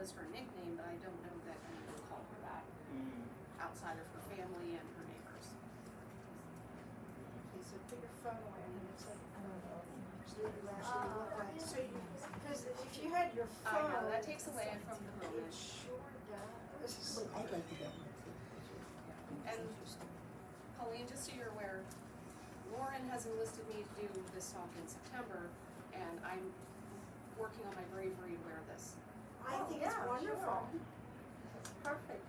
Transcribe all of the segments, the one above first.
was her nickname, but I don't know that anyone called her that outside of her family and her neighbors. Okay, so put your phone away. I mean, it's like, I don't know. So because if you had your phone. I know, that takes away from the It moment. sure does. Well, I'd like to get one too. And Colleen, just so you're aware, Lauren has enlisted me to do this talk in September, and I'm working on my bravery to wear this. I think it's wonderful. That's perfect.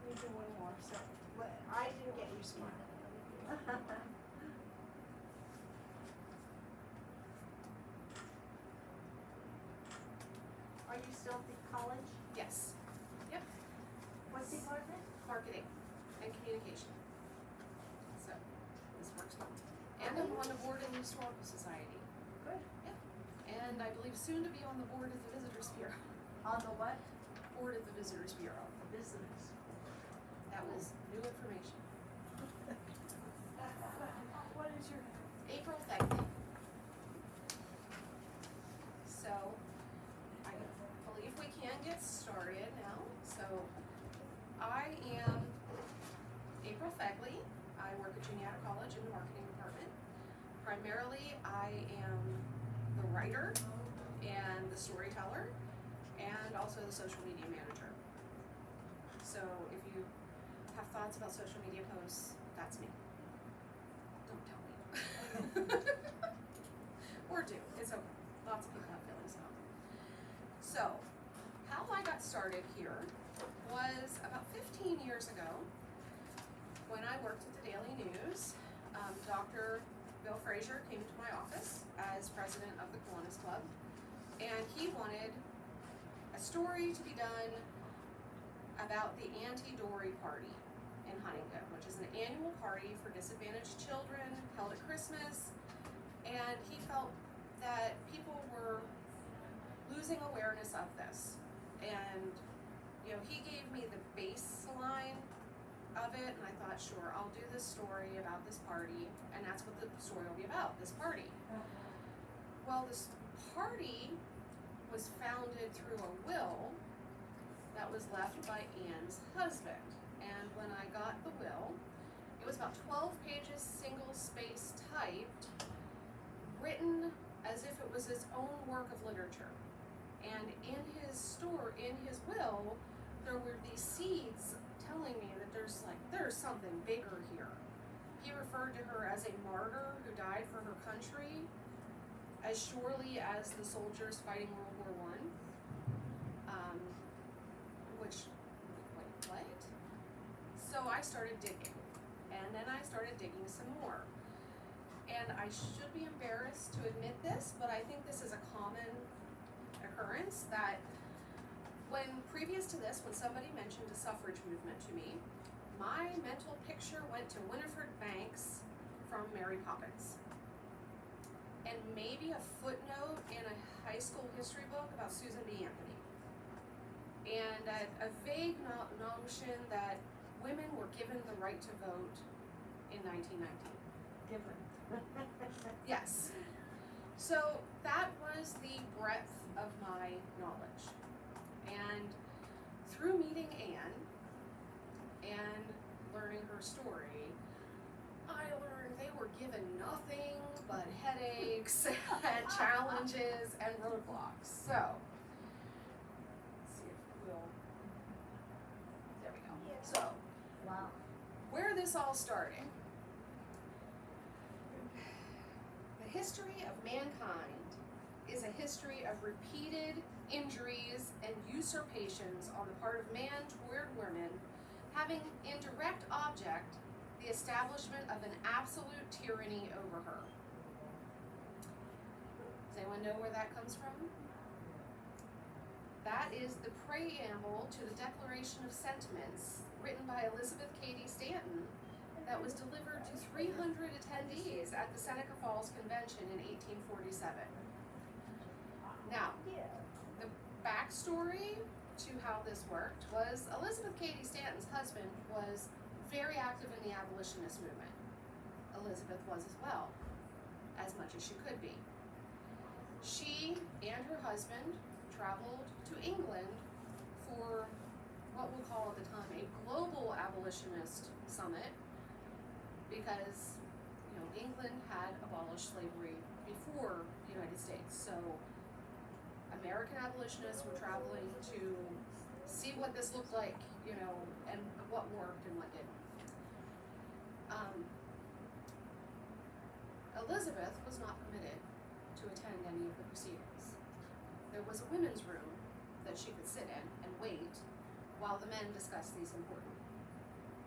We do one more, so, but I didn't get you smart. Are you still at the college? Yes. Yep. What department? Marketing and communication. So, this works well. And I'm on the board of the Historical Society. Good. And I believe soon to be on the board of the Visitors Bureau. On the what? Board of the Visitors Bureau. Visitors. That was new information. What is your? April Thagley. So, I believe we can get started now. So, I am April Thagley. I work at Juniata College in the marketing department. Primarily, I am the writer and the storyteller and also the social media manager. So, if you have thoughts about social media posts, that's me. Don't tell me. Or do. It's okay. Lots of people have feelings about it. So, how I got started here was about 15 years ago when I worked at the Daily News. Dr. Bill Frazier came to my office as president of the Kiwanis Club, and he wanted a story to be done about the Anti-Dory Party in Huntington, which is an annual party for disadvantaged children held at Christmas, and he felt that people were losing awareness of this. And, you know, he gave me the baseline of it, and I thought, sure, I'll do this story about this party, and that's what the story will be about, this party. Well, this party was founded through a will that was left by Anne's husband. And when I got the will, it was about 12 pages, single space typed, written as if it was his own work of literature. And in his will, there were these seeds telling me that there's something bigger here. He referred to her as a martyr who died for her country, as surely as the soldiers fighting World War I. Wait, what? So I started digging, and then I started digging some more. And I should be embarrassed to admit this, but I think this is a common occurrence that previous to this, when somebody mentioned a suffrage movement to me, my mental picture went to Winifred Banks from Mary Poppins. And maybe a footnote in a high school history book about Susan B. Anthony. And a vague notion that women were given the right to vote in 1919. Given. Yes. So that was the breadth of my knowledge. And through meeting Anne and learning her story, I learned they were given nothing but headaches and challenges and roadblocks. So, let's see if we'll, there we go. So, Wow. where this all started. The history of mankind is a history of repeated injuries and usurpations on the part of man toward women, having in direct object the establishment of an absolute tyranny over her. Does anyone know where that comes from? That is the preamble to the Declaration of Sentiments written by Elizabeth Cady Stanton that was delivered to 300 attendees at the Seneca Falls Convention in 1847. Now, the backstory to how this worked was Elizabeth Cady Stanton's husband was very active in the abolitionist movement. Elizabeth was as well, as much as she could be. She and her husband traveled to England for what we'll call at the time a global abolitionist summit, because England had abolished slavery before the United States. So American abolitionists were traveling to see what this looked like, and what worked and what didn't. Elizabeth was not permitted to attend any of the proceedings. There was a women's room that she could sit in and wait while the men discussed these important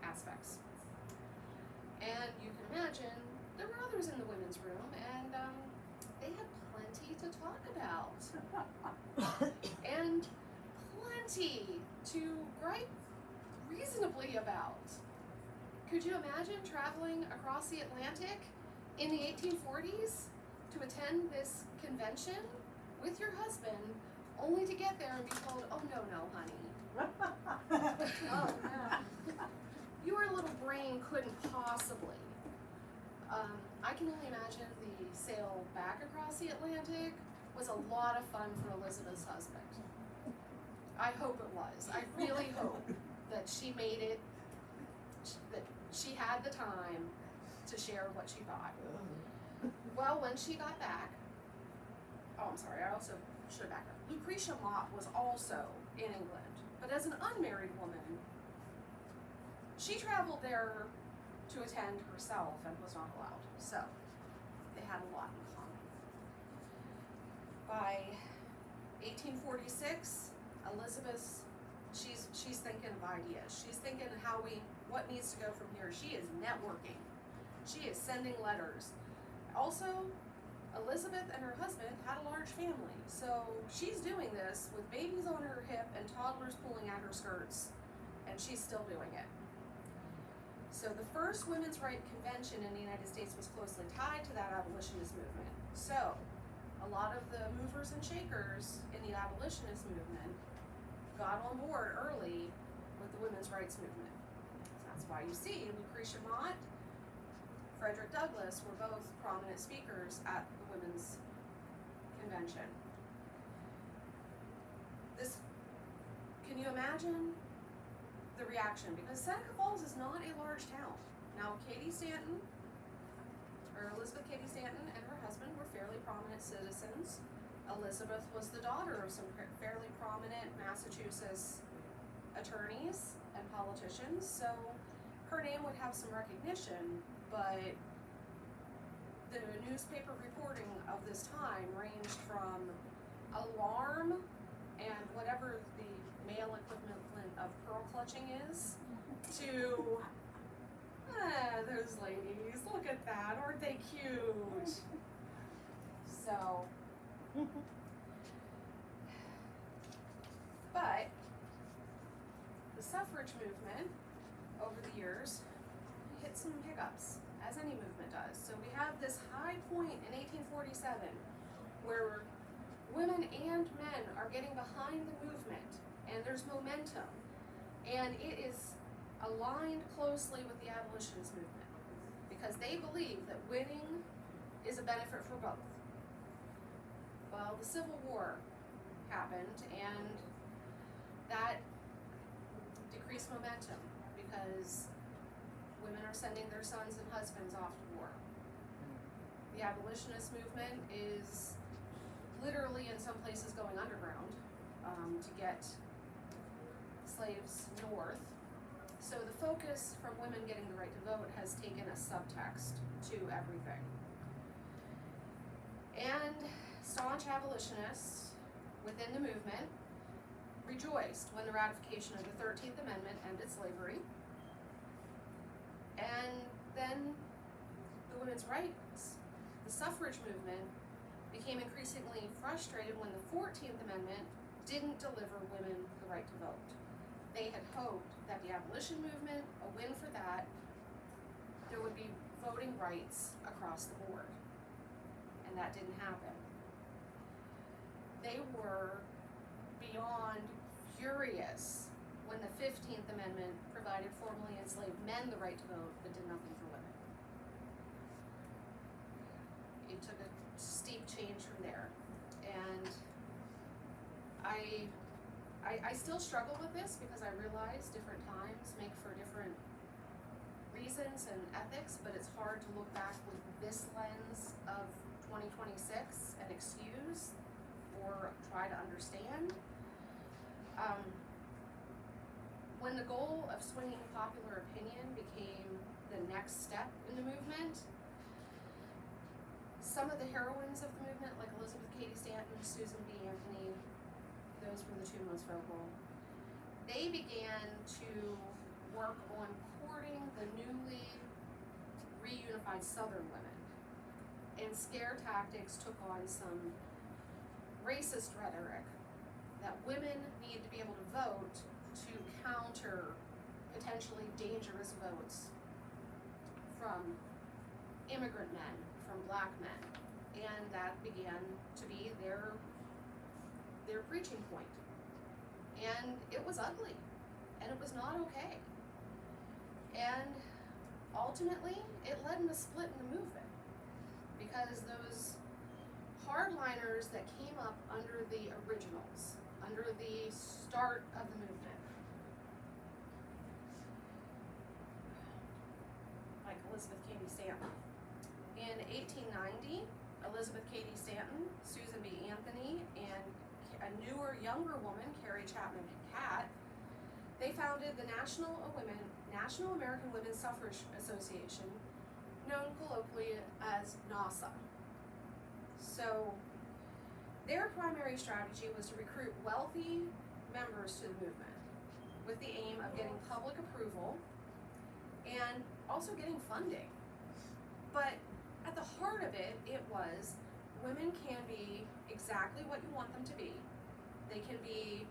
aspects. And you can imagine there were others in the women's room, and they had plenty to talk about. And plenty to gripe reasonably about. Could you imagine traveling across the Atlantic in the 1840s to attend this convention with your husband, only to get there and be told, oh no, honey. Oh, yeah. Your little brain couldn't possibly. I can only imagine the sail back across the Atlantic was a lot of fun for Elizabeth's husband. I hope it was. I really hope that she made it, that she had the time to share what she thought. Well, when she got back, oh, I'm sorry, I also should back up. Lucretia Mott was also in England, but as an unmarried woman, she traveled there to attend herself and was not allowed. So they had a lot in common. By 1846, Elizabeth, she's thinking of ideas. She's thinking what needs to go from here. She is networking. She is sending letters. Also, Elizabeth and her husband had a large family, so she's doing this with babies on her hip and toddlers pulling at her skirts, and she's still doing it. So the first women's rights convention in the United States was closely tied to that abolitionist movement. So a lot of the movers and shakers in the abolitionist movement got on board early with the women's rights movement. So that's why you see Lucretia Mott, Frederick Douglass were both prominent speakers at the women's convention. Can you imagine the reaction? Because Seneca Falls is not a large town. Now, Elizabeth Cady Stanton and her husband were fairly prominent citizens. Elizabeth was the daughter of some fairly prominent Massachusetts attorneys and politicians, so her name would have some recognition, but the newspaper reporting of this time ranged from alarm and whatever the male equivalent of pearl clutching is to those ladies, look at that, aren't they cute? So but the suffrage movement over the years hit some hiccups, as any movement does. So we have this high point in 1847 where women and men are getting behind the movement, and there's momentum, and it is aligned closely with the abolitionist movement because they believe that winning is a benefit for both. Well, the Civil War happened, and that decreased momentum because women are sending their sons and husbands off to war. The abolitionist movement is literally in some places going underground to get slaves north. So the focus from women getting the right to vote has taken a subtext to everything. And staunch abolitionists within the movement rejoiced when the ratification of the 13th Amendment ended slavery. And then the women's rights, the suffrage movement, became increasingly frustrated when the 14th Amendment didn't deliver women the right to vote. They had hoped that the abolition movement, a win for that, there would be voting rights across the board. And that didn't happen. They were beyond furious when the 15th Amendment provided formerly enslaved men the right to vote but did nothing for women. It took a steep change from there. And I still struggle with this because I realize different times make for different reasons and ethics, but it's hard to look back with this lens of 2026 and excuse or try to understand. When the goal of swinging popular opinion became the next step in the movement, some of the heroines of the movement, like Elizabeth Cady Stanton, Susan B. Anthony, those were the two most vocal, they began to work on courting the newly reunified Southern women. And scare tactics took on some racist rhetoric that women need to be able to vote to counter potentially dangerous votes from immigrant men, from black men. And that began to be their preaching point. And it was ugly, and it was not okay. And ultimately, it led in a split in the movement, because those hardliners that came up under the originals, under the start of the movement, like Elizabeth Cady Stanton. In 1890, Elizabeth Cady Stanton, Susan B. Anthony, and a newer, younger woman, Carrie Chapman Catt, they founded the National American Women's Suffrage Association, known colloquially as NASA. So their primary strategy was to recruit wealthy members to the movement with the aim of getting public approval and also getting funding. But at the heart of it, it was women can be exactly what you want them to be. They can be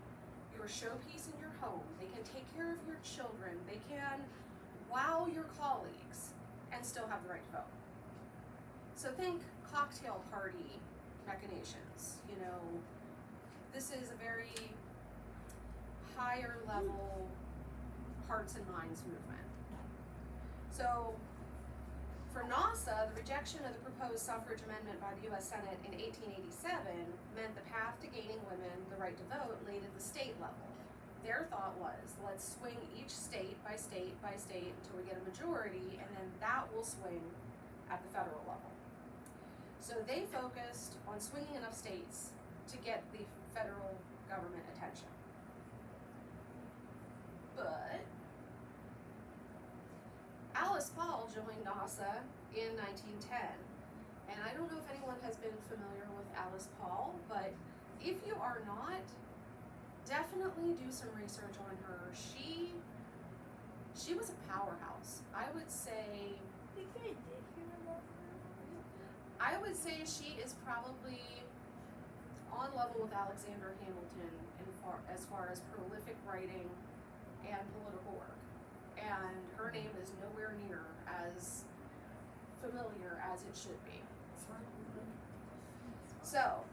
your showpiece in your home. They can take care of your children. They can wow your colleagues and still have the right to vote. So think cocktail party machinations. You know, this is a very higher level hearts and minds movement. So for NASA, the rejection of the proposed suffrage amendment by the U.S. Senate in 1887 meant the path to gaining women the right to vote laid at the state level. Their thought was, let's swing each state by state by state until we get a majority, and then that will swing at the federal level. So they focused on swinging enough states to get the federal government attention. But Alice Paul joined NASA in 1910, and I don't know if anyone has been familiar with Alice Paul, but if you are not, definitely do some research on her. She was a powerhouse. I would say she is probably on level with Alexander Hamilton as far as prolific writing and political work. And her name is nowhere near as familiar as it should be. So,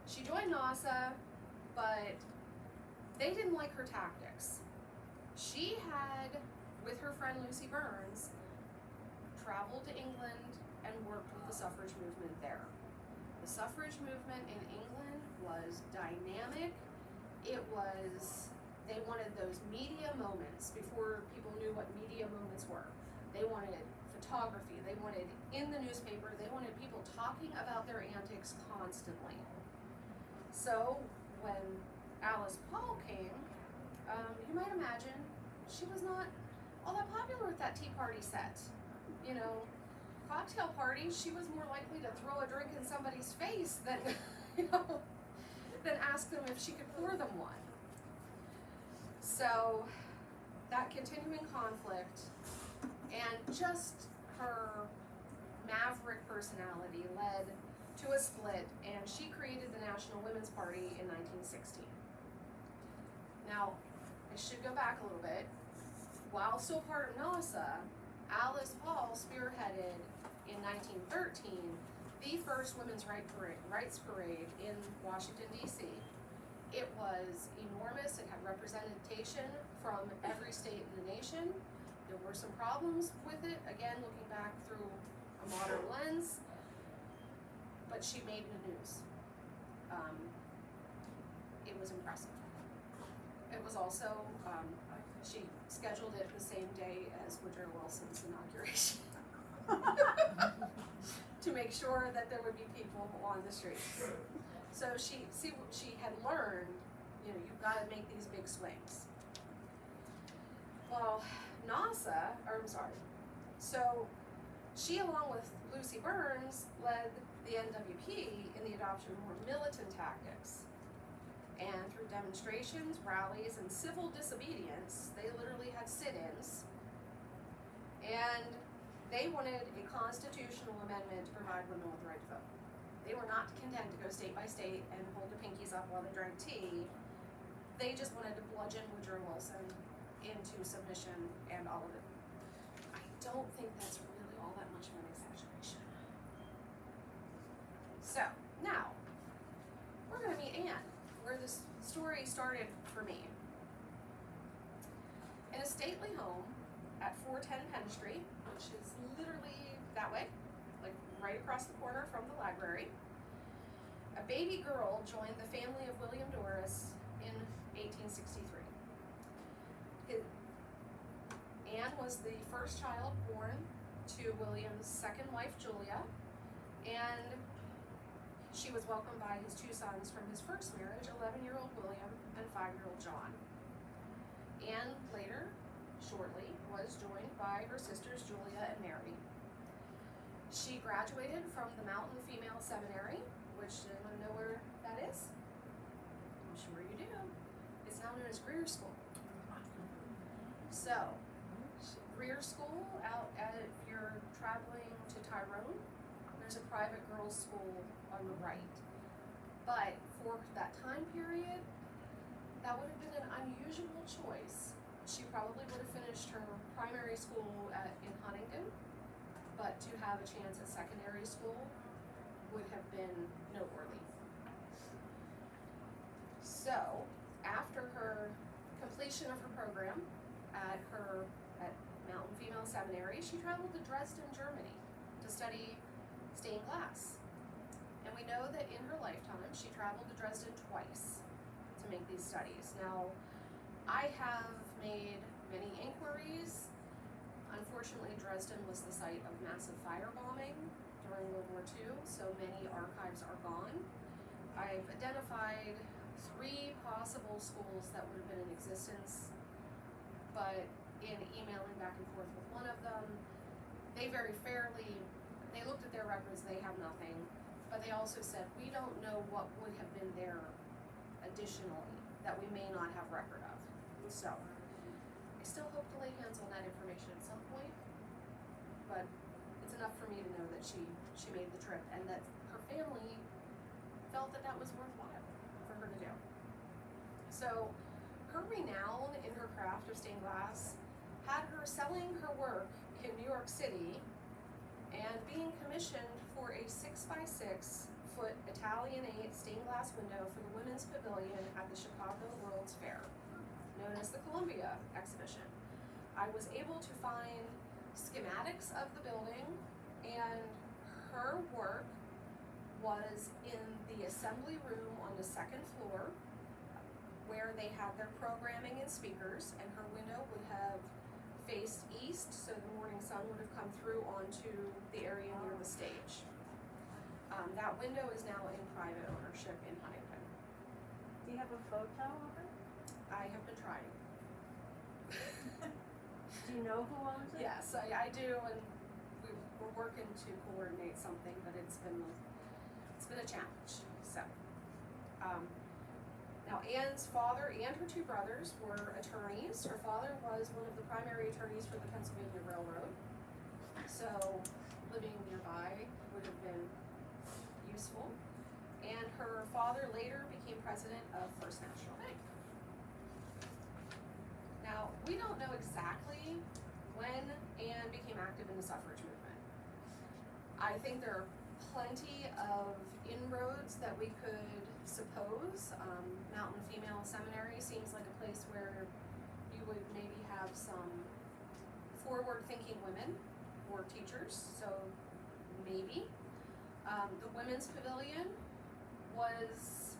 she joined NASA, but they didn't like her tactics. She had, with her friend Lucy Burns, traveled to England and worked with the suffrage movement there. The suffrage movement in England was dynamic. They wanted those media moments before people knew what media moments were. They wanted photography, they wanted in the newspaper, they wanted people talking about their antics constantly. So when Alice Paul came, you might imagine she was not all that popular with that Tea Party set. You know, cocktail parties, she was more likely to throw a drink in somebody's face than, than ask them if she could pour them one. So that continuing conflict and just her maverick personality led to a split, and she created the National Women's Party in 1916. Now, I should go back a little bit. While still part of NASA, Alice Paul spearheaded in 1913 the first women's rights parade in Washington, D.C. It was enormous. It had representation from every state in the nation. There were some problems with it, again, looking back through a modern lens, but she made the news. It was impressive. It was also, she scheduled it the same day as Woodrow Wilson's inauguration. To make sure that there would be people on the streets. So she had learned, you've got to make these big swings. Well, so she, along with Lucy Burns, led the NWP in the adoption of more militant tactics. And through demonstrations, rallies, and civil disobedience, they literally had sit-ins. And they wanted a constitutional amendment to provide women with the right to vote. They were not content to go state by state and hold their pinkies up while they drank tea. They just wanted to bludgeon Woodrow Wilson into submission and all of it. I don't think that's really all that much of an exaggeration. So, now, we're going to meet Anne, where this story started for me. In a stately home at 410 Penn Street, which is literally that way, like right across the corner from the library, a baby girl joined the family of William Doris in 1863. Anne was the first child born to William's second wife, Julia, and she was welcomed by his two sons from his first marriage, 11-year-old William and 5-year-old John. Anne later, shortly, was joined by her sisters Julia and Mary. She graduated from the Mountain Female Seminary, which, anyone know where that is? I'm sure you do. It's now known as Greer School. So, Greer School, if you're traveling to Tyrone, there's a private girls' school on the right. But for that time period, that would have been an unusual choice. She probably would have finished her primary school in Huntington, but to have a chance at secondary school would have been noteworthy. So, after her completion of her program at Mountain Female Seminary, she traveled to Dresden, Germany to study stained glass. And we know that in her lifetime, she traveled to Dresden twice to make these studies. Now, I have made many inquiries. Unfortunately, Dresden was the site of massive firebombing during World War II, so many archives are gone. I've identified 3 possible schools that would have been in existence, but in emailing back and forth with one of them, they looked at their records, they have nothing, but they also said, we don't know what would have been there additionally that we may not have record of. So, I still hope to lay hands on that information at some point, but it's enough for me to know that she made the trip and that her family felt that that was worthwhile for her to do. So, her renown in her craft of stained glass had her selling her work in New York City and being commissioned for a 6x6 foot Italianate stained glass window for the Women's Pavilion at the Chicago World's Fair, known as the Columbia Exhibition. I was able to find schematics of the building, and her work was in the assembly room on the 2nd floor, where they had their programming and speakers, and her window would have faced east, so the morning sun would have come through onto the area near the stage. That window is now in private ownership in Huntington. Do you have a photo of it? I have been trying. Do you know who owns it? Yes, I do, and we're working to coordinate something, but it's been a challenge. So, now Anne's father and her 2 brothers were attorneys. Her father was one of the primary attorneys for the Pennsylvania Railroad, so living nearby would have been useful. And her father later became president of First National Bank. Now, we don't know exactly when Anne became active in the suffrage movement. I think there are plenty of inroads that we could suppose. Mountain Female Seminary seems like a place where you would maybe have some forward-thinking women or teachers, so maybe. The Women's Pavilion was,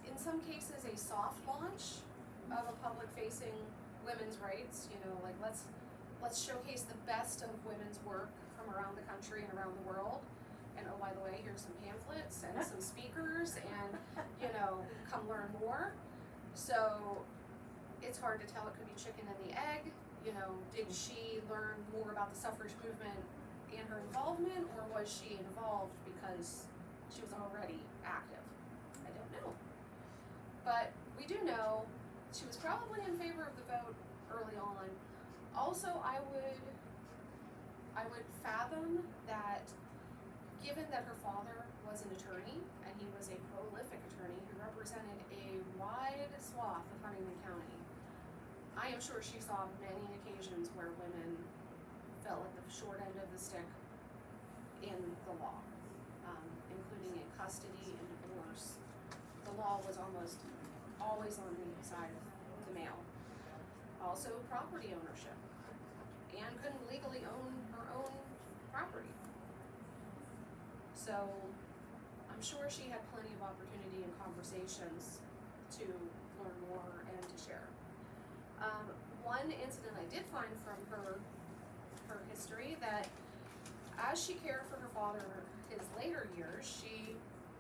in some cases, a soft launch of a public-facing women's rights. You know, like let's showcase the best of women's work from around the country and around the world. And oh, by the way, here's some pamphlets and some speakers, and you know, come learn more. So it's hard to tell. It could be chicken and the egg. You know, did she learn more about the suffrage movement and her involvement, or was she involved because she was already active? I don't know. But we do know she was probably in favor of the vote early on. Also, I would fathom that given that her father was an attorney, and he was a prolific attorney who represented a wide swath of Huntington County, I am sure she saw many occasions where women fell at the short end of the stick in the law, including in custody and divorce. The law was almost always on the side of the male. Also, property ownership. Anne couldn't legally own her own property. So, I'm sure she had plenty of opportunity and conversations to learn more and to share. One incident I did find from her history, that as she cared for her father in his later years, she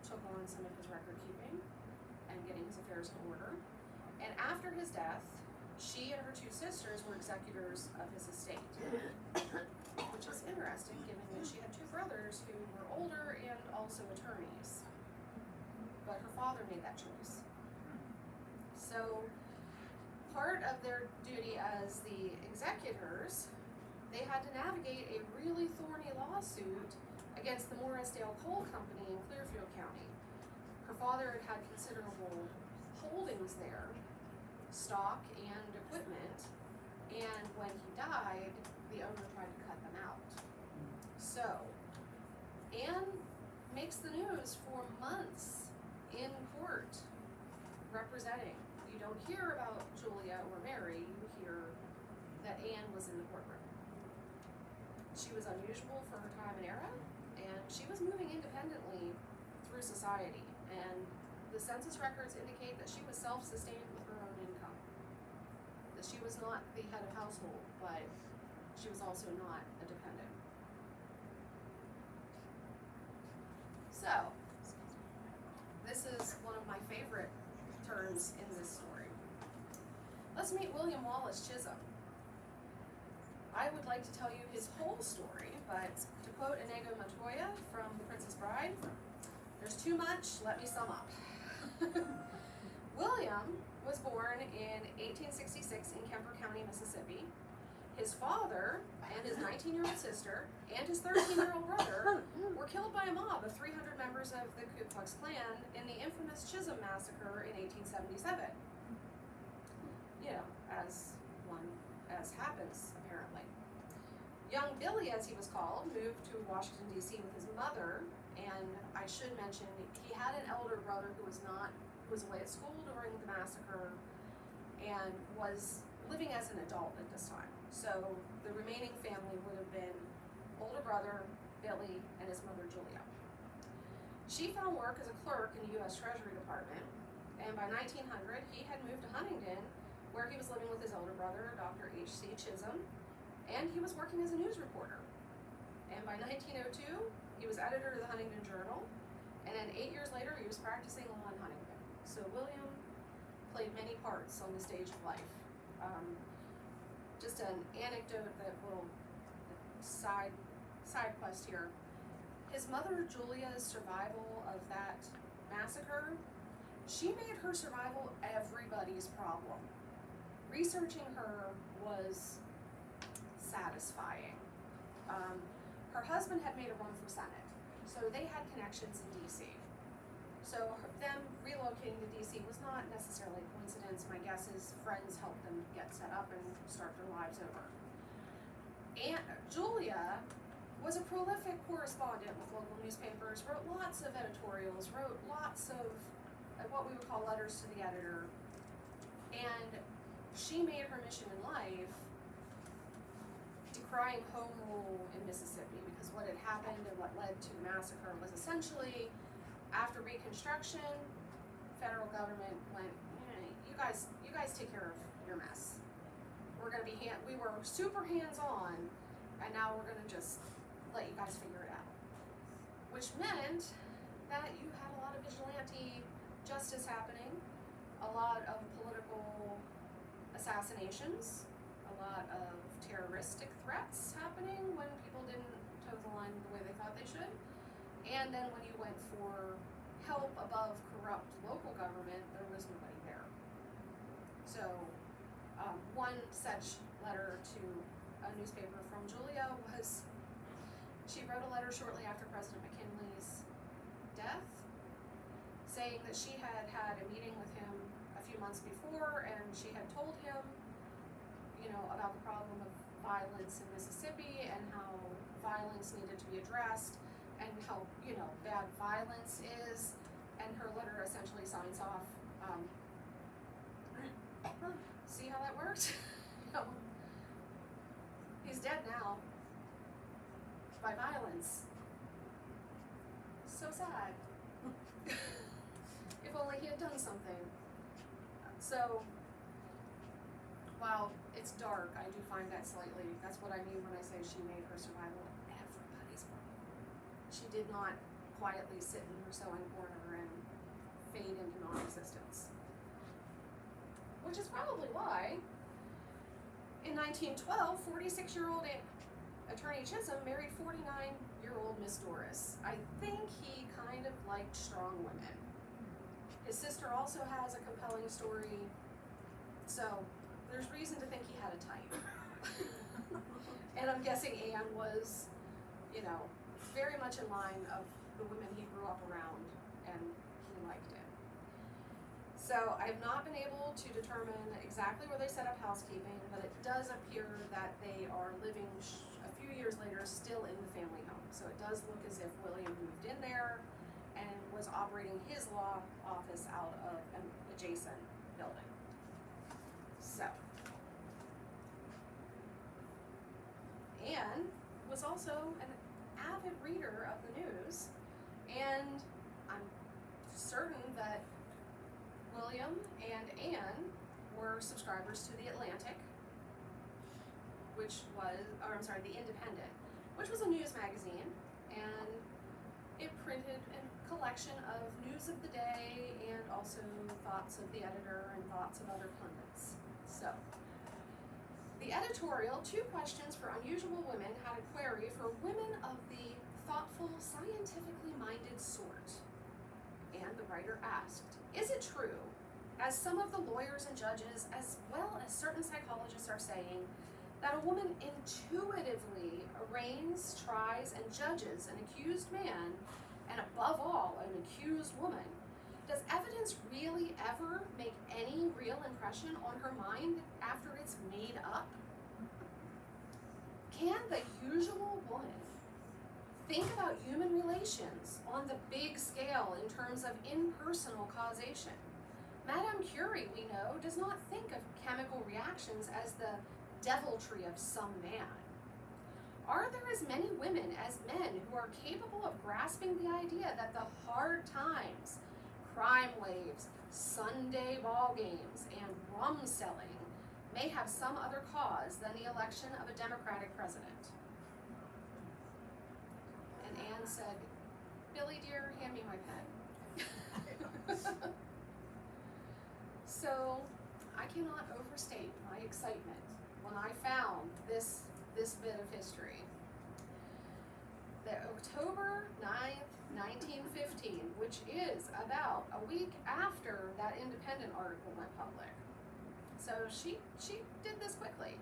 took on some of his record keeping and getting his affairs in order. And after his death, she and her two sisters were executors of his estate, which is interesting given that she had two brothers who were older and also attorneys. But her father made that choice. So part of their duty as the executors, they had to navigate a really thorny lawsuit against the Morrisdale Coal Company in Clearfield County. Her father had considerable holdings there, stock and equipment, and when he died, the owner tried to cut them out. So, Anne makes the news for months in court, representing. You don't hear about Julia or Mary, you hear that Anne was in the courtroom. She was unusual for her time and era, and she was moving independently through society. And the census records indicate that she was self-sustained with her own income. That she was not the head of household, but she was also not a dependent. So, this is one of my favorite turns in this story. Let's meet William Wallace Chisholm. I would like to tell you his whole story, but to quote Inigo Montoya from The Princess Bride, there's too much, let me sum up. William was born in 1866 in Kemper County, Mississippi. His father and his 19-year-old sister and his 13-year-old brother were killed by a mob of 300 members of the Ku Klux Klan in the infamous Chisholm Massacre in 1877. You know, as happens, apparently. Young Billy, as he was called, moved to Washington, D.C. with his mother, and I should mention, he had an elder brother who was away at school during the massacre and was living as an adult at this time. So the remaining family would have been older brother, Billy, and his mother, Julia. She found work as a clerk in the U.S. Treasury Department, and by 1900, he had moved to Huntington, where he was living with his older brother, Dr. H.C. Chisholm, and he was working as a news reporter. And by 1902, he was editor of the Huntington Journal, and then 8 years later, he was practicing law in Huntington. So William played many parts on the stage of life. Just an anecdote, that little side quest here. His mother, Julia's survival of that massacre, she made her survival everybody's problem. Researching her was satisfying. Her husband had made a run for Senate, so they had connections in D.C. So them relocating to D.C. was not necessarily a coincidence. My guess is friends helped them get set up and start their lives over. And Julia was a prolific correspondent with local newspapers, wrote lots of editorials, wrote lots of what we would call letters to the editor. And she made her mission in life decrying home rule in Mississippi, because what had happened and what led to the massacre was essentially, after Reconstruction, federal government went, you guys take care of your mess. We're gonna be we were super hands-on, and now we're gonna just let you guys figure it out. Which meant that you had a lot of vigilante justice happening, a lot of political assassinations, a lot of terroristic threats happening when people didn't toe the line the way they thought they should. And then when you went for help above corrupt local government, there was nobody there. So one such letter to a newspaper from Julia was, she wrote a letter shortly after President McKinley's death, saying that she had had a meeting with him a few months before, and she had told him, about the problem of violence in Mississippi and how violence needed to be addressed and how, bad violence is. And her letter essentially signs off, see how that worked? He's dead now by violence. So sad. If only he had done something. So, while it's dark, I do find that slightly, that's what I mean when I say she made her survival everybody's problem. She did not quietly sit in her sewing corner and fade into non-existence. Which is probably why, in 1912, 46-year-old Attorney Chisholm married 49-year-old Miss Doris. I think he kind of liked strong women. His sister also has a compelling story, so there's reason to think he had a type. And I'm guessing Anne was, very much in line of the women he grew up around, and he liked it. So I have not been able to determine exactly where they set up housekeeping, but it does appear that they are living a few years later still in the family home. So it does look as if William moved in there and was operating his law office out of an adjacent building. So, Anne was also an avid reader of the news, and I'm certain that William and Anne were subscribers to the Atlantic, the Independent, which was a news magazine, and it printed a collection of news of the day and also thoughts of the editor and thoughts of other pundits. So, the editorial, 2 questions for unusual women, had a query for women of the thoughtful, scientifically minded sort. And the writer asked, is it true, as some of the lawyers and judges, as well as certain psychologists are saying, that a woman intuitively arraigns, tries, and judges an accused man, and above all, an accused woman? Does evidence really ever make any real impression on her mind after it's made up? Can the usual woman think about human relations on the big scale in terms of impersonal causation? Madame Curie, we know, does not think of chemical reactions as the deviltry of some man. Are there as many women as men who are capable of grasping the idea that the hard times, crime waves, Sunday ball games, and rum selling may have some other cause than the election of a Democratic president? And Anne said, Billy dear, hand me my pen. So, I cannot overstate my excitement when I found this bit of history. That October 9th, 1915, which is about a week after that Independent article went public. So she did this quickly.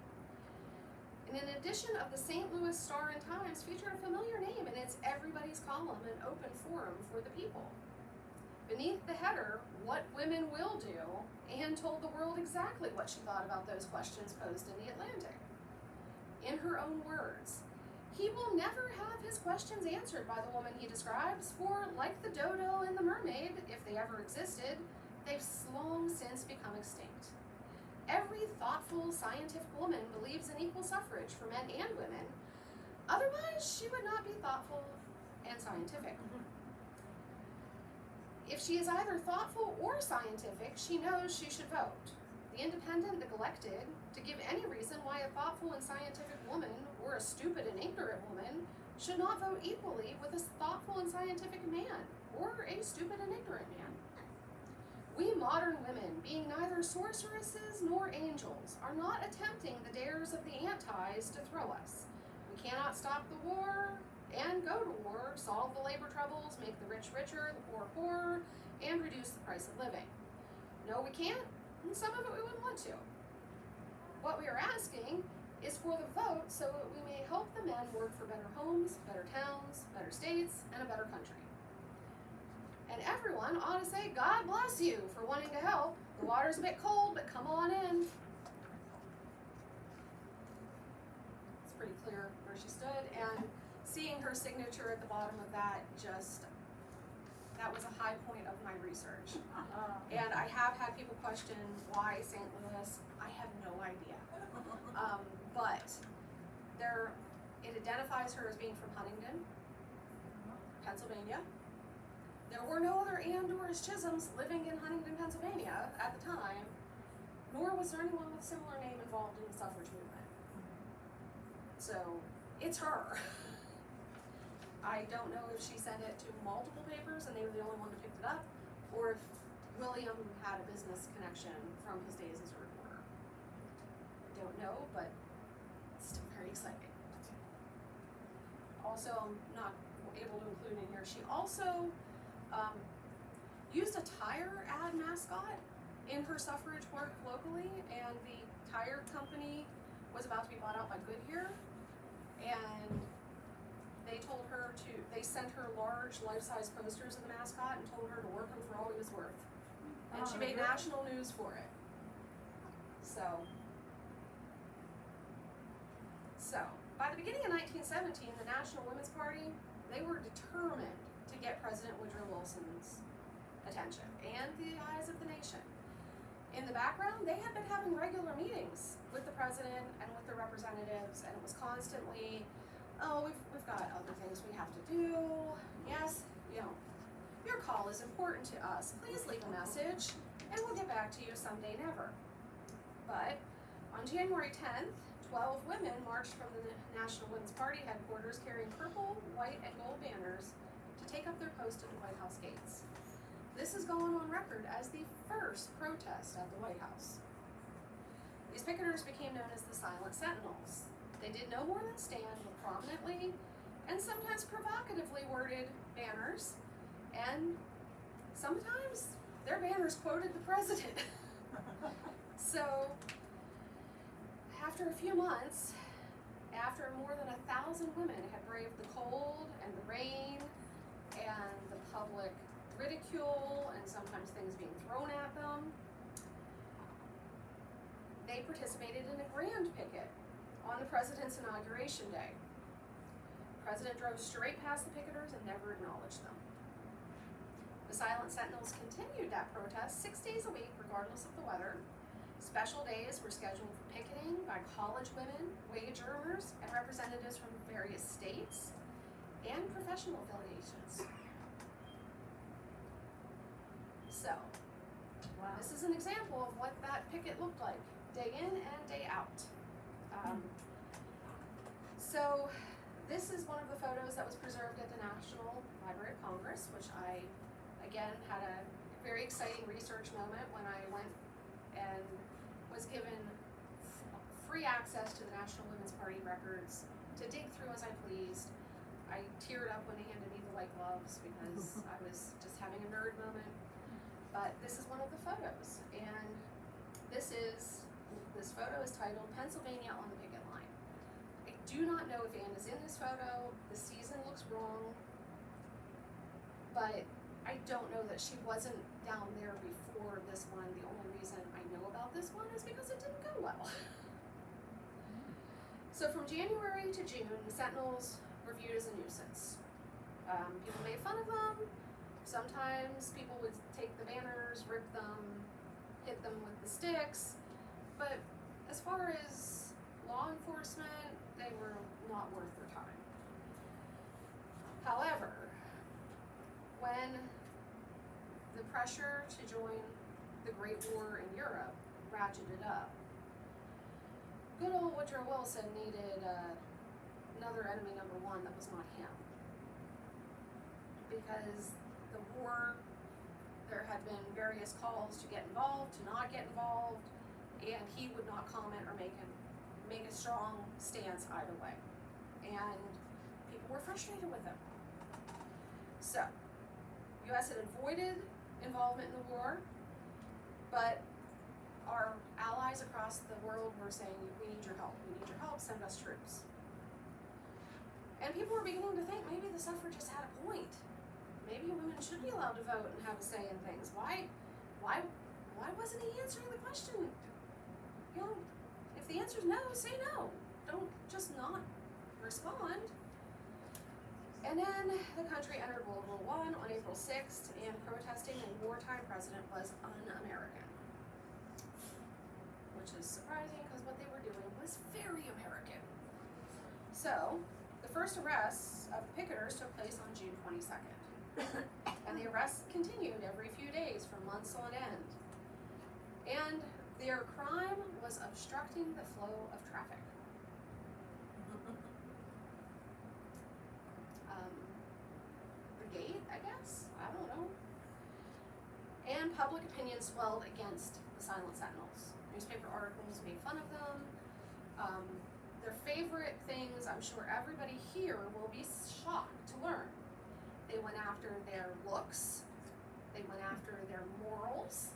And in addition of the St. Louis Star and Times featured a familiar name in its Everybody's column, an open forum for the people. Beneath the header, What Women Will Do, Anne told the world exactly what she thought about those questions posed in the Atlantic. In her own words, he will never have his questions answered by the woman he describes, for like the dodo and the mermaid, if they ever existed, they've long since become extinct. Every thoughtful, scientific woman believes in equal suffrage for men and women. Otherwise, she would not be thoughtful and scientific. If she is either thoughtful or scientific, she knows she should vote. The independent neglected to give any reason why a thoughtful and scientific woman or a stupid and ignorant woman should not vote equally with a thoughtful and scientific man or a stupid and ignorant man. We modern women, being neither sorceresses nor angels, are not attempting the dares of the antis to throw us. We cannot stop the war and go to war, solve the labor troubles, make the rich richer, the poor poorer, and reduce the price of living. No, we can't, and some of it we wouldn't want to. What we are asking is for the vote so that we may help the men work for better homes, better towns, better states, and a better country. And everyone ought to say, God bless you for wanting to help. The water's a bit cold, but come on in. It's pretty clear where she stood, and seeing her signature at the bottom of that that was a high point of my research. And I have had people question why St. Louis. I have no idea. But it identifies her as being from Huntington, Pennsylvania. There were no other Ann Doris Chisholms living in Huntington, Pennsylvania at the time, nor was there anyone with a similar name involved in the suffrage movement. So, it's her. I don't know if she sent it to multiple papers and they were the only one who picked it up, or if William had a business connection from his days as a reporter. I don't know, but it's still very exciting. Also, I'm not able to include in here, she also used a tire ad mascot in her suffrage work locally, and the tire company was about to be bought out by Goodyear, and they sent her large life-size posters of the mascot and told her to work him for all he was worth. And she made national news for it. So, by the beginning of 1917, the National Women's Party, they were determined to get President Woodrow Wilson's attention and the eyes of the nation. In the background, they had been having regular meetings with the president and with the representatives, and it was constantly, oh, we've got other things we have to do. Yes, your call is important to us. Please leave a message, and we'll get back to you someday never. But on January 10th, 12 women marched from the National Women's Party headquarters carrying purple, white, and gold banners to take up their post at the White House gates. This is going on record as the first protest at the White House. These picketers became known as the Silent Sentinels. They did no more than stand with prominently and sometimes provocatively worded banners, and sometimes their banners quoted the president. So, after a few months, after more than 1,000 women had braved the cold and the rain and the public ridicule and sometimes things being thrown at them, they participated in a grand picket on the president's inauguration day. The president drove straight past the picketers and never acknowledged them. The Silent Sentinels continued that protest 6 days a week, regardless of the weather. Special days were scheduled for picketing by college women, wage earners, and representatives from various states and professional affiliations. So, this is an example of what that picket looked like, day in and day out. So, this is one of the photos that was preserved at the National Library of Congress, which I, again, had a very exciting research moment when I went and was given free access to the National Women's Party records to dig through as I pleased. I teared up when they handed me the white gloves because I was just having a nerd moment. But this is one of the photos, and this photo is titled Pennsylvania on the Picket Line. I do not know if Anne is in this photo. The season looks wrong, but I don't know that she wasn't down there before this one. The only reason I know about this one is because it didn't go well. So from January to June, the Sentinels were viewed as a nuisance. People made fun of them. Sometimes people would take the banners, rip them, hit them with the sticks. But as far as law enforcement, they were not worth their time. However, when the pressure to join the Great War in Europe ratcheted up. Good old Woodrow Wilson needed another enemy number one that was not him. Because the war, there had been various calls to get involved, to not get involved, and he would not comment or make a strong stance either way. And people were frustrated with him. So, U.S. had avoided involvement in the war, but our allies across the world were saying, we need your help, send us troops. And people were beginning to think maybe the suffragists had a point. Maybe women should be allowed to vote and have a say in things. Why wasn't he answering the question? You know, if the answer is no, say no. Don't just not respond. And then the country entered World War I on April 6th, and protesting a wartime president was un-American. Which is surprising because what they were doing was very American. So, the first arrests of picketers took place on June 22nd. And the arrests continued every few days for months on end. And their crime was obstructing the flow of traffic. The gate, I guess? I don't know. And public opinion swelled against the Silent Sentinels. Newspaper articles made fun of them. Their favorite things, I'm sure everybody here will be shocked to learn. They went after their looks, they went after their morals,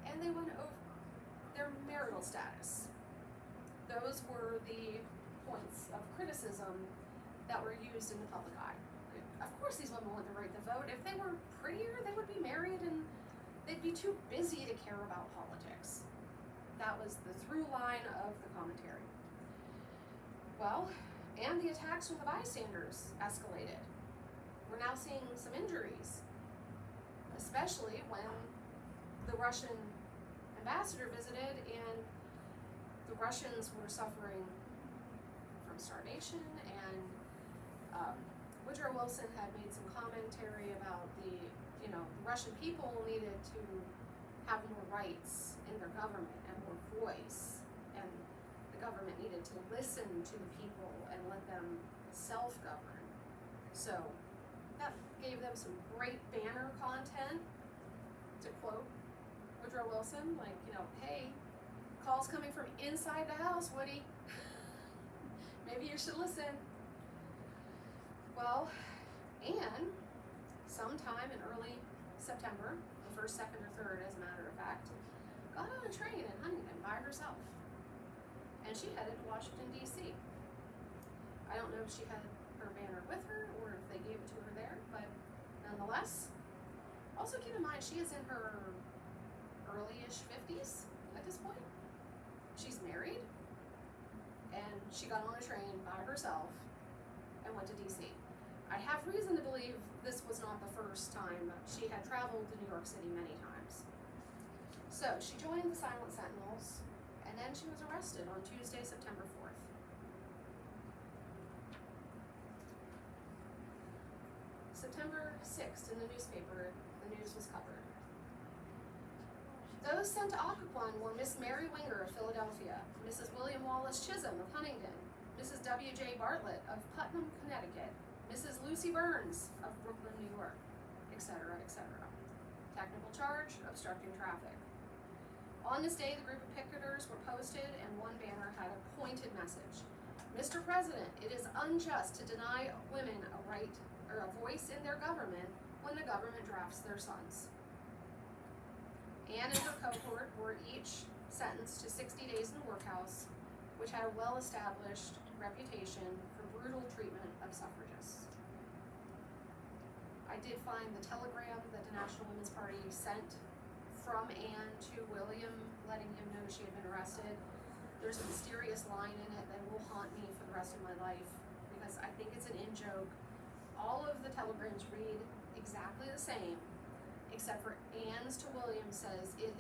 and they went over their marital status. Those were the points of criticism that were used in the public eye. Of course these women want the right to vote. If they were prettier, they would be married and they'd be too busy to care about politics. That was the through line of the commentary. Well, and the attacks from the bystanders escalated. We're now seeing some injuries, especially when the Russian ambassador visited and the Russians were suffering from starvation, and Woodrow Wilson had made some commentary about the Russian people needed to have more rights in their government and more voice, and the government needed to listen to the people and let them self-govern. So that gave them some great banner content, to quote Woodrow Wilson, like, hey, calls coming from inside the house, Woody. Maybe you should listen. Well, and sometime in early September, the 1st, 2nd, or 3rd, as a matter of fact, got on a train in Huntington by herself. And she headed to Washington, D.C. I don't know if she had her banner with her or if they gave it to her there, but nonetheless, also keep in mind she is in her early-ish 50s at this point. She's married, and she got on a train by herself and went to D.C. I have reason to believe this was not the first time. She had traveled to New York City many times. So she joined the Silent Sentinels, and then she was arrested on Tuesday, September 4th. September 6th, in the newspaper, the news was covered. Those sent to Occoquan were Miss Mary Winger of Philadelphia, Mrs. William Wallace Chisholm of Huntington, Mrs. W.J. Bartlett of Putnam, Connecticut, Mrs. Lucy Burns of Brooklyn, New York, etc., etc. Technical charge, obstructing traffic. On this day, the group of picketers were posted, and one banner had a pointed message. Mr. President, it is unjust to deny women a right or a voice in their government when the government drafts their sons. Anne and her cohort were each sentenced to 60 days in the workhouse, which had a well-established reputation for brutal treatment of suffragists. I did find the telegram that the National Women's Party sent from Anne to William, letting him know she had been arrested. There's a mysterious line in it that will haunt me for the rest of my life, because I think it's an in-joke. All of the telegrams read exactly the same, except for Anne's to William says it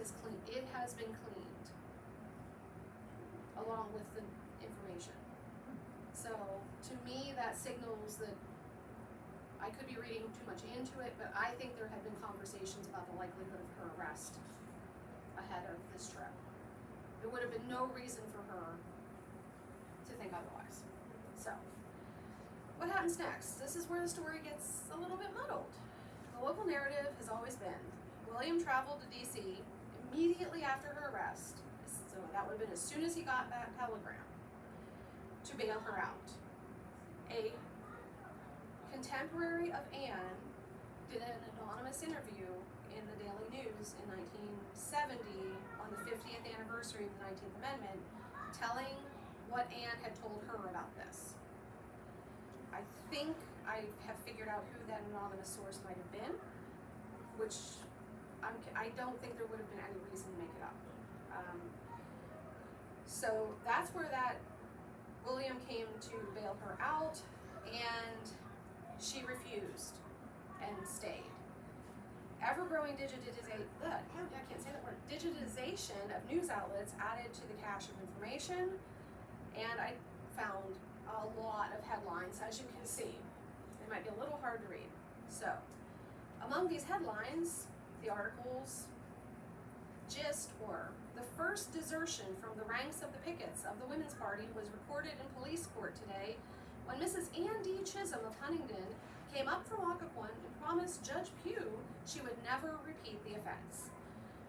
has been cleaned, along with the information. So to me, that signals that I could be reading too much into it, but I think there had been conversations about the likelihood of her arrest ahead of this trip. There would have been no reason for her to think otherwise. So, what happens next? This is where the story gets a little bit muddled. The local narrative has always been William traveled to DC immediately after her arrest, so that would have been as soon as he got that telegram, to bail her out. A contemporary of Anne did an anonymous interview in the Daily News in 1970 on the 50th anniversary of the 19th Amendment, telling what Anne had told her about this. I think I have figured out who that anonymous source might have been, which I don't think there would have been any reason to make it up. So that's where that William came to bail her out, and she refused and stayed. Ever-growing digitization of news outlets added to the cache of information, and I found a lot of headlines, as you can see. They might be a little hard to read. So, among these headlines, the articles gist were, the first desertion from the ranks of the pickets of the Women's Party was reported in police court today when Mrs. Ann D. Chisholm of Huntingdon came up from Occoquan and promised Judge Pugh she would never repeat the offense.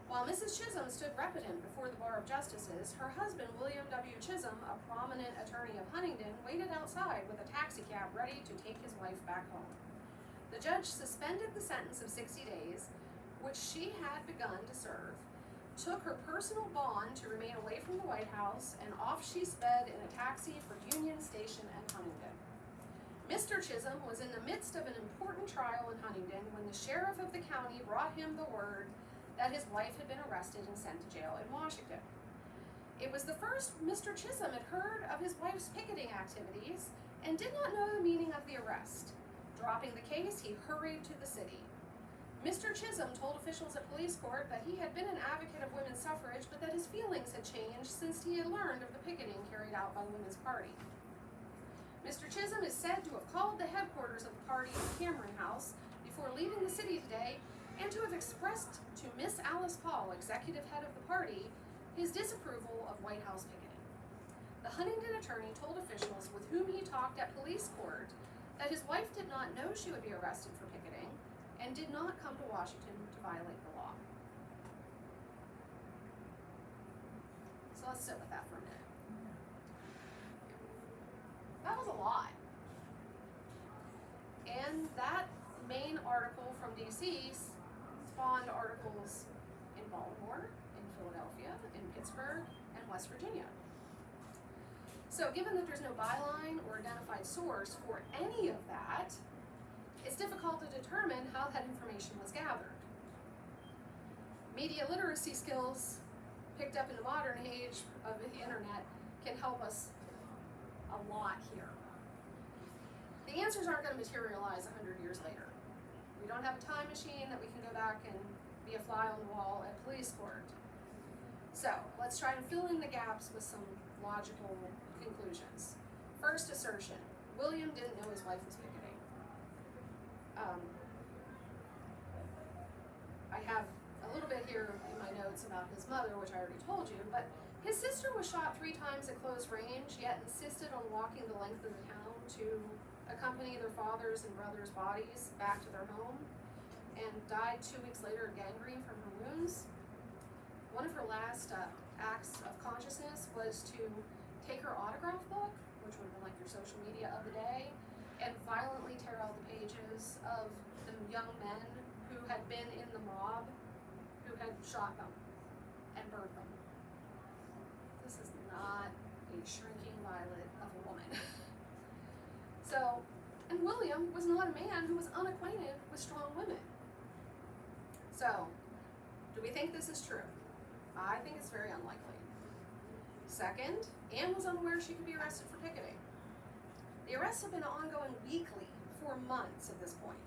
While Mrs. Chisholm stood repentant before the Bar of Justices, her husband, William W. Chisholm, a prominent attorney of Huntingdon, waited outside with a taxicab ready to take his wife back home. The judge suspended the sentence of 60 days, which she had begun to serve, took her personal bond to remain away from the White House, and off she sped in a taxi for Union Station and Huntingdon. Mr. Chisholm was in the midst of an important trial in Huntingdon when the sheriff of the county brought him the word that his wife had been arrested and sent to jail in Washington. It was the first Mr. Chisholm had heard of his wife's picketing activities and did not know the meaning of the arrest. Dropping the case, he hurried to the city. Mr. Chisholm told officials at police court that he had been an advocate of women's suffrage, but that his feelings had changed since he had learned of the picketing carried out by the Women's Party. Mr. Chisholm is said to have called the headquarters of the party at Cameron House before leaving the city today, and to have expressed to Miss Alice Paul, executive head of the party, his disapproval of White House picketing. The Huntingdon attorney told officials with whom he talked at police court that his wife did not know she would be arrested for picketing and did not come to Washington to violate the law. So let's sit with that for a minute. That was a lot. And that main article from DC spawned articles in Baltimore, in Philadelphia, in Pittsburgh, and West Virginia. So given that there's no byline or identified source for any of that, it's difficult to determine how that information was gathered. Media literacy skills picked up in the modern age of the internet can help us a lot here. The answers aren't going to materialize 100 years later. We don't have a time machine that we can go back and be a fly on the wall at police court. So let's try and fill in the gaps with some logical conclusions. First assertion, William didn't know his wife was picketing. I have a little bit here in my notes about his mother, which I already told you, but his sister was shot 3 times at close range, yet insisted on walking the length of the town to accompany their father's and brother's bodies back to their home, and died 2 weeks later of gangrene from her wounds. One of her last acts of consciousness was to take her autograph book, which would have been like your social media of the day, and violently tear out the pages of the young men who had been in the mob, who had shot them and burned them. This is not a shrinking violet of a woman. So, and William was not a man who was unacquainted with strong women. So, do we think this is true? I think it's very unlikely. Second, Anne was unaware she could be arrested for picketing. The arrests have been ongoing weekly for months at this point,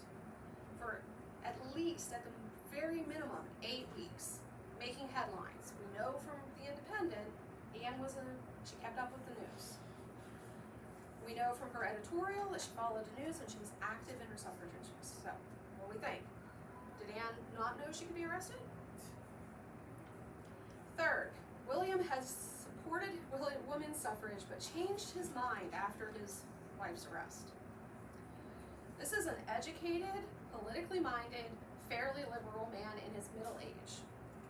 for at least, at the very minimum, 8 weeks, making headlines. We know from the Independent, Anne she kept up with the news. We know from her editorial that she followed the news and she was active in her suffrage issues. So, what do we think? Did Anne not know she could be arrested? Third, William has supported women's suffrage but changed his mind after his wife's arrest. This is an educated, politically minded, fairly liberal man in his middle age.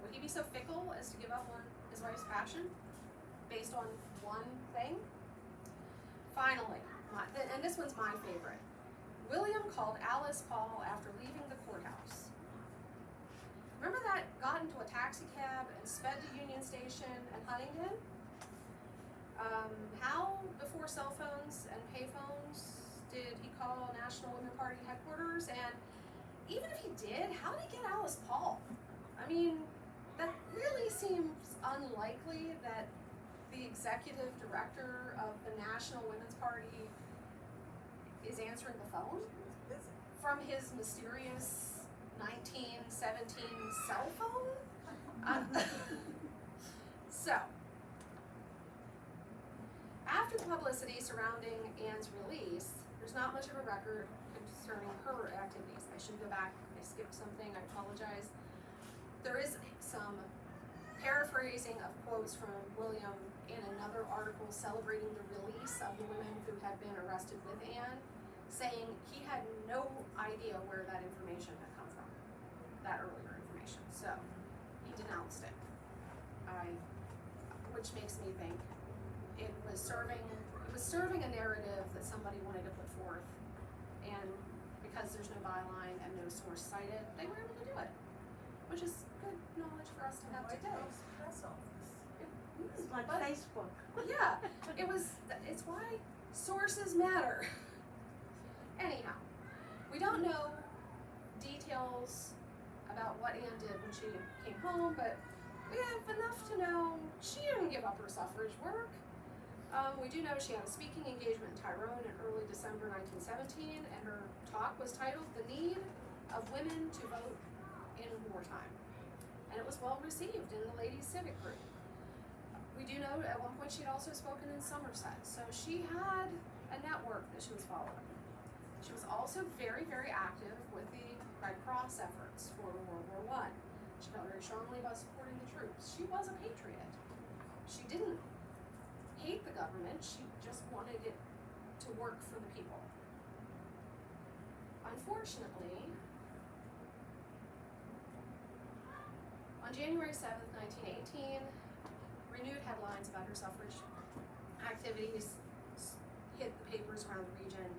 Would he be so fickle as to give up on his wife's passion based on one thing? Finally, and this one's my favorite. William called Alice Paul after leaving the courthouse. Remember that got into a taxi cab and sped to Union Station and Huntington? How, before cell phones and payphones, did he call National Women Party headquarters? And even if he did, how did he get Alice Paul? I mean, that really seems unlikely that the executive director of the National Women's Party is answering the phone from his mysterious 1917 cell phone. So, after the publicity surrounding Anne's release, there's not much of a record concerning her activities. I should go back, I skipped something, I apologize. There is some paraphrasing of quotes from William in another article celebrating the release of the women who had been arrested with Anne, saying he had no idea where that information had come from, that earlier information. So he denounced it, which makes me think it was serving a narrative that somebody wanted to put forth, and because there's no byline and no source cited, they were able to do it, which is good knowledge for us to have today. It's like But- Facebook. Yeah, it's why sources matter. Anyhow, we don't know details about what Anne did when she came home, but we have enough to know she didn't give up her suffrage work. We do know she had a speaking engagement in Tyrone in early December 1917, and her talk was titled "The Need of Women to Vote in Wartime," and it was well received in the ladies' civic group. We do know at one point she had also spoken in Somerset, so she had a network that she was following. She was also very, very active with the Red Cross efforts for World War I. She felt very strongly about supporting the troops. She was a patriot. She didn't hate the government, she just wanted it to work for the people. Unfortunately, on January 7th, 1918, renewed headlines about her suffrage activities hit the papers around the region.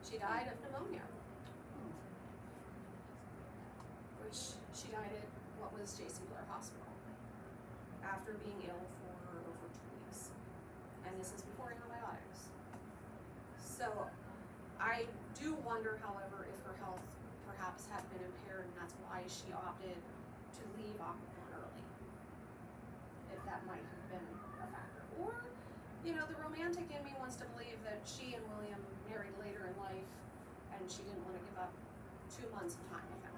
She died of pneumonia, which she died at what was J.C. Blair Hospital after being ill for over 2 weeks. And this is before antibiotics. So I do wonder, however, if her health perhaps had been impaired, and that's why she opted to leave Occoquan early. If that might have been a factor. Or, you know, the romantic in me wants to believe that she and William married later in life, and she didn't want to give up 2 months of time with him.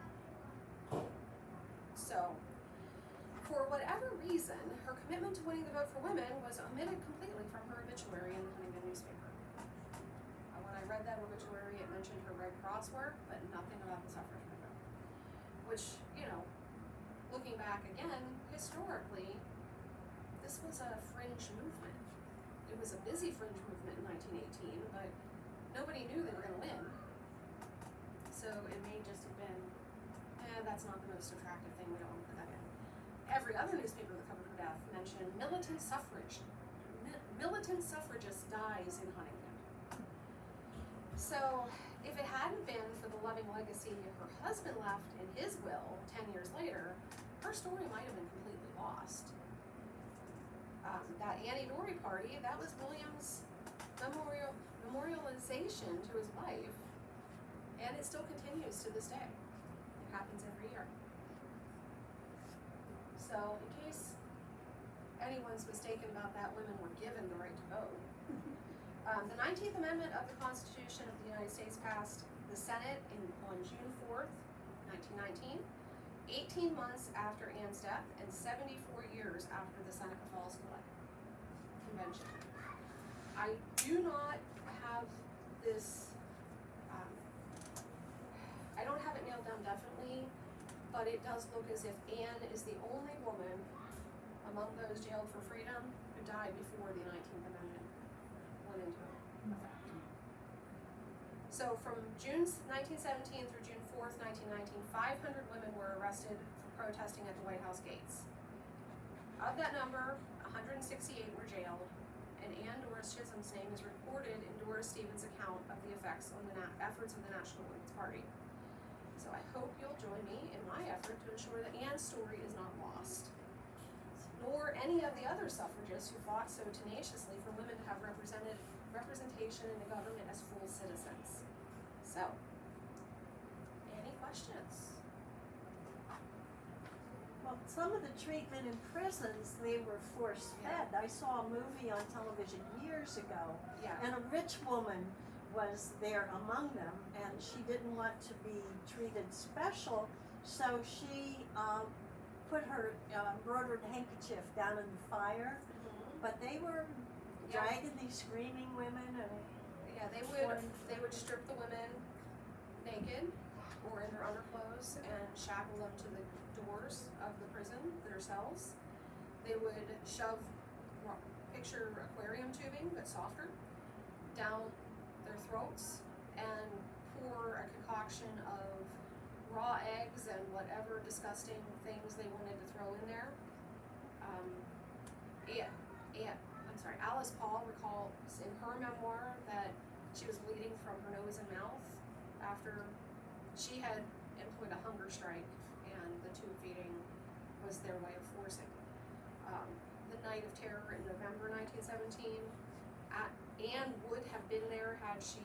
So, for whatever reason, her commitment to winning the vote for women was omitted completely from her obituary in the Huntington newspaper. When I read that obituary, it mentioned her Red Cross work, but nothing about the suffrage movement. Which, you know, looking back again, historically, this was a fringe movement. It was a busy fringe movement in 1918, but nobody knew they were going to win. So it may just have been, that's not the most attractive thing, we don't want to put that in. Every other newspaper that covered her death mentioned militant suffragist dies in Huntington. So if it hadn't been for the loving legacy her husband left in his will 10 years later, her story might have been completely lost. That Annie Dory party, that was William's memorialization to his wife, and it still continues to this day. It happens every year. So in case anyone's mistaken about that, women were given the right to vote. The 19th Amendment of the Constitution of the United States passed the Senate on June 4th, 1919, 18 months after Anne's death and 74 years after the Seneca Falls Convention. I do not have this, I don't have it nailed down definitely, but it does look as if Anne is the only woman among those jailed for freedom who died before the 19th Amendment went into effect. So from June 1917 through June 4th, 1919, 500 women were arrested for protesting at the White House gates. Of that number, 168 were jailed, and Anne Doris Chisholm's name is recorded in Doris Stevens' account of the effects on the efforts of the National Women's Party. So I hope you'll join me in my effort to ensure that Anne's story is not lost, nor any of the other suffragists who fought so tenaciously for women to have representation in the government as full citizens. So, any questions? Well, some of the treatment in prisons, they were force fed. I saw a movie on television years ago, Yeah. and a rich woman was there among them, and she didn't want to be treated special, so she put her embroidered handkerchief down in the fire. But they were dragging these screaming women, and Yeah, they would strip the women naked or in their underclothes and shackle them to the doors of the prison, their cells. They would shove picture aquarium tubing, but softer, down their throats and pour a concoction of raw eggs and whatever disgusting things they wanted to throw in there. Alice Paul recalls in her memoir that she was bleeding from her nose and mouth after she had employed a hunger strike, and the tube feeding was their way of forcing. The Night of Terror in November 1917, Anne would have been there had she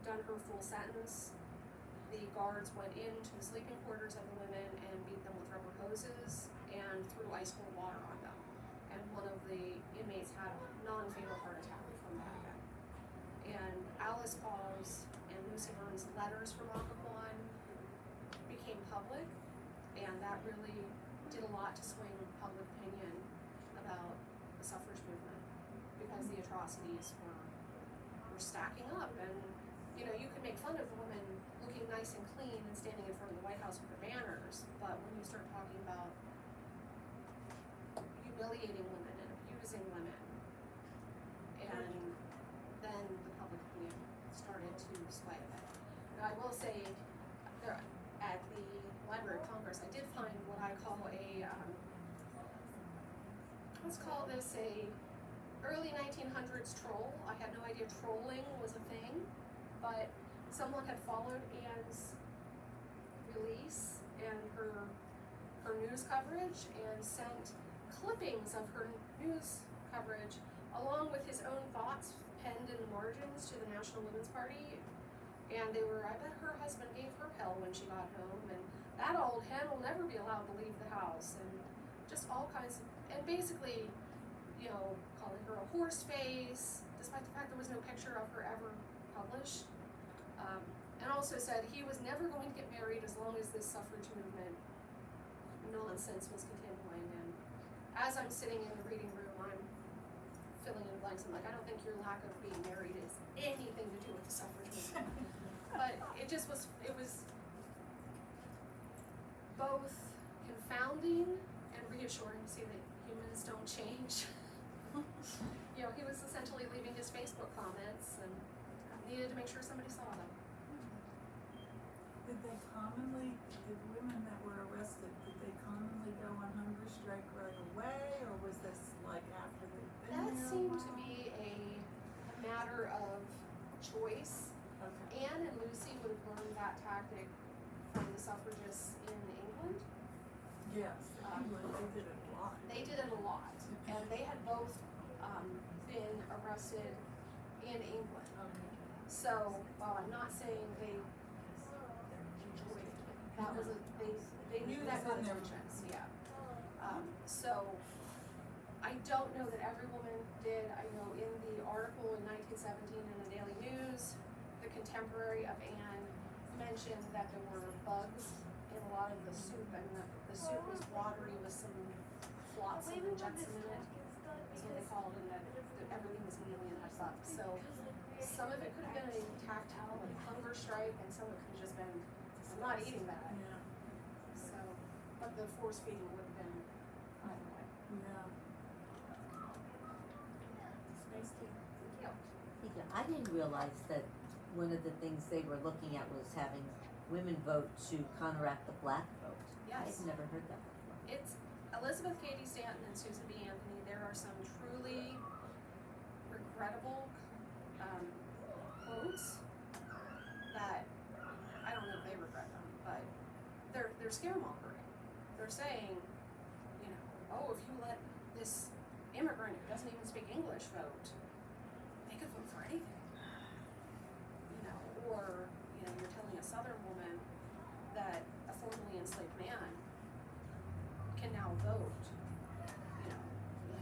done her full sentence. The guards went into the sleeping quarters of the women and beat them with rubber hoses and threw ice cold water on them. And one of the inmates had a non-fatal heart attack from that. And Alice Paul's and Lucy Burns' letters from Occoquan became public, and that really did a lot to swing public opinion about the suffrage movement, because the atrocities were stacking up. And you know, you could make fun of the women looking nice and clean and standing in front of the White House with their banners, but when you start talking about humiliating women and abusing women, and then the public opinion started to sway a bit. Now I will say, there, at the Library of Congress, I did find what I call a, let's call this a early 1900s troll. I had no idea trolling was a thing, but someone had followed Anne's release and her news coverage and sent clippings of her news coverage along with his own thoughts penned in the margins to the National Women's Party. And they were, I bet her husband gave her hell when she got home, and that old hen will never be allowed to leave the house, and just all kinds of, and basically, you know, calling her a horse face, despite the fact there was no picture of her ever published. And also said he was never going to get married as long as this suffrage movement nonsense was continuing. And as I'm sitting in the reading room, I'm filling in the blanks. I'm like, I don't think your lack of being married is anything to do with the suffrage movement. But it just was, it was both confounding and reassuring to see that humans don't change. You know, he was essentially leaving his Facebook comments and needed to make sure somebody saw them. Did women that were arrested, did they commonly go on hunger strike right away, or was this like after they'd been there a That seemed to while? be a matter of choice. Okay. Anne and Lucy would have learned that tactic from the suffragists in England. Yes, they did it a lot. They did it a lot, and they had both been arrested in England. Okay. So while I'm not saying they enjoyed it, that was they knew that got their chance, yeah. So I don't know that every woman did. I know in the article in 1917 in the Daily News, the contemporary of Anne mentioned that there were bugs in a lot of the soup, and the soup was watery with some flotsam and jetsam in it. is what they called, and that everything was kneeling and huddled up. So some of it could have been a tactile, like hunger strike, and some of it could have just been, I'm not eating that. Yeah, So, but the force feeding would have been either way. yeah. It's nice to, Thank you. Yeah, I didn't realize that one of the things they were looking at was having women vote to counteract the black vote. Yes. I've never heard that before. It's Elizabeth Cady Stanton and Susan B. Anthony. There are some truly regrettable quotes that I don't know if they regret them, but they're scaremongering. They're saying, you know, oh, if you let this immigrant who doesn't even speak English vote, they could vote for anything. You know, or you know, you're telling a Southern woman that a formerly enslaved man can now vote. You know,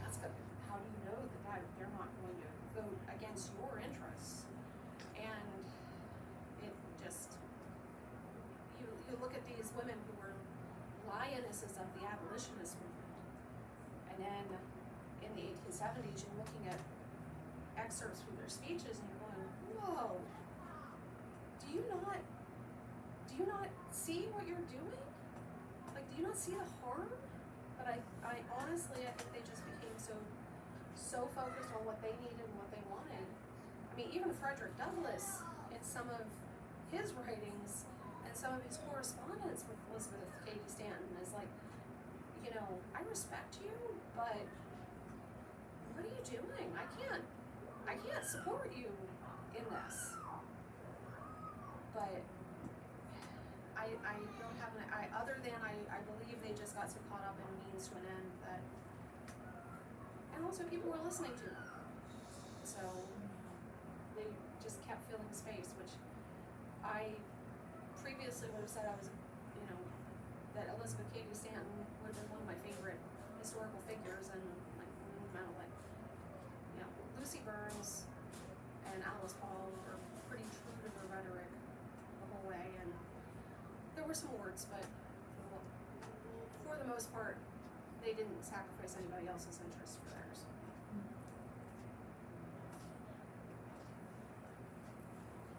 that's good. How do you know that they're not going to vote against your interests? And it just, you look at these women who were lionesses of the abolitionist movement, and then in the 1870s, you're looking at excerpts from their speeches, and you're going, whoa, do you not see what you're doing? Like, do you not see the harm? But I honestly, I think they just became so focused on what they needed and what they wanted. I mean, even Frederick Douglass, in some of his writings and some of his correspondence with Elizabeth Cady Stanton, is like, you know, I respect you, but what are you doing? I can't support you in this. But I don't have other than I believe they just got so caught up in means to an end that, and also people were listening to them. So they just kept filling space, which I previously would have said I was, you know, that Elizabeth Cady Stanton would have been one of my favorite historical figures, and like, no, like, you know, Lucy Burns and Alice Paul were pretty true to their rhetoric the whole way, and there were some words, but for the most part, they didn't sacrifice anybody else's interests for theirs.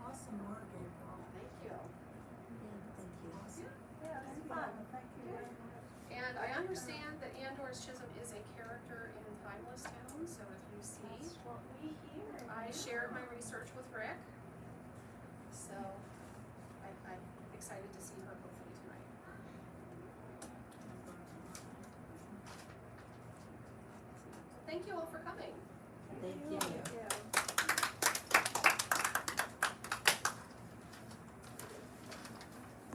awesome work, April. Thank you. Yeah, thank you. Awesome. Yeah, it's fun, thank you very much. And I understand that Andor's Chisholm is a character in Timeless Town, so if you see, That's what we hear. I shared my research with Rick, so I'm excited to see her hopefully tonight. Thank you all for coming. Thank you. Yeah.